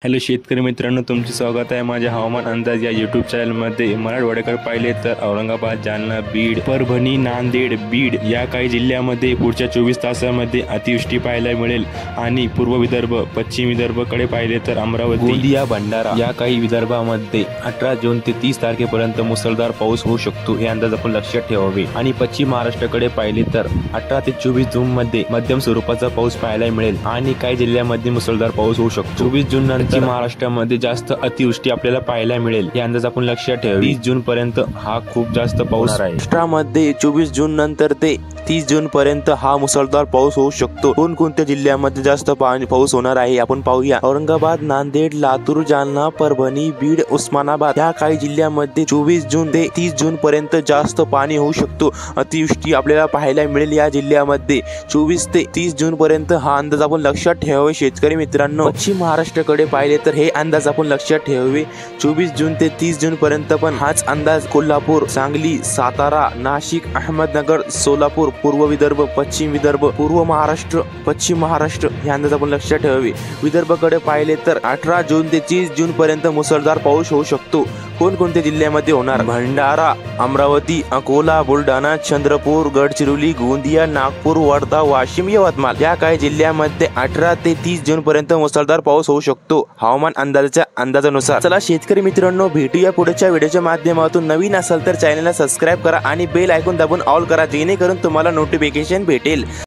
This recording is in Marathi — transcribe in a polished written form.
हॅलो शेतकरी मित्रांनो, तुमचे स्वागत आहे माझ्या हवामान अंदाज या यूट्यूब चॅनलमध्ये। मराठवाड्याकडे पाहिले तर औरंगाबाद, जालना, बीड, परभणी, नांदेड, बीड या काही जिल्ह्यामध्ये पुढच्या 24 तासांमध्ये अतिवृष्टी पाहायला मिळेल आणि पूर्व विदर्भ, पश्चिम विदर्भकडे पाहिले तर अमरावती, गोंदिया, भंडारा या काही विदर्भामध्ये 18 जून ते 30 तारखेपर्यंत मुसळधार पाऊस होऊ शकतो, हे अंदाज आपण लक्षात ठेवावे। आणि पश्चिम महाराष्ट्राकडे पाहिले तर 18 ते 24 जून मध्ये मध्यम स्वरूपाचा पाऊस पाहायला मिळेल आणि काही जिल्ह्यांमध्ये मुसळधार पाऊस होऊ शकतो। 24 जून नंतर महाराष्ट्रामध्ये जास्त अतिवृष्टी आपल्याला पाहायला मिळेल, हे अंदाज आपण लक्षात ठेवावे। 30 जून पर्यंत हा खूप जास्त पाऊस आहे। महाराष्ट्रामध्ये 24 जून नंतर ते 30 जून पर्यंत हा मुसळधार पाऊस होऊ शकतो। कोणकोणत्या जिल्ह्यामध्ये जास्त पाऊस होणार आहे आपण पाहूया। औरंगाबाद, नांदेड, लातूर, जालना, परभणी, बीड, उस्मानाबाद या काही जिल्ह्यामध्ये 24 जून ते 30 जून पर्यंत जास्त पाणी होऊ शकतो, अतिवृष्टी आपल्याला पाहायला मिळेल या जिल्ह्यामध्ये। 24 ते 30 जून पर्यंत हा अंदाज आपण लक्षात ठेवावे शेतकरी मित्रांनो। पश्चिम महाराष्ट्राकडे पाहिले तर हे अंदाज आपण लक्षात ठेवावे। 24 जून ते 30 जून पर्यंत पण हाच अंदाज कोल्हापूर, सांगली, सातारा, नाशिक, अहमदनगर, सोलापूर, पूर्व विदर्भ, पश्चिम विदर्भ, पूर्व महाराष्ट्र, पश्चिम महाराष्ट्र हे अंदाज आपण लक्षात ठेवावे। विदर्भाकडे पाहिले तर 18 जून ते 30 जून पर्यंत मुसळधार पाऊस होऊ शकतो। कोणकोणत्या जिल्ह्यामध्ये होणार? भंडारा, अमरावती, अकोला, बुलढाणा, चंद्रपूर, गडचिरोली, गोंदिया, नागपूर, वर्धा, वाशिम, यवतमाळ या काही जिल्ह्यामध्ये 18 ते 30 जून पर्यंत मुसळधार पाऊस होऊ शकतो हवामान अंदाजाच्या अंदाजानुसार। चला शेतकरी मित्रांनो, भेटूया पुढच्या व्हिडिओच्या माध्यमातून। नवीन असाल तर चॅनलला सबस्क्राइब करा आणि बेल आयकॉन दाबून ऑल करा, जेणेकरून तुम्हाला नोटिफिकेशन भेटेल।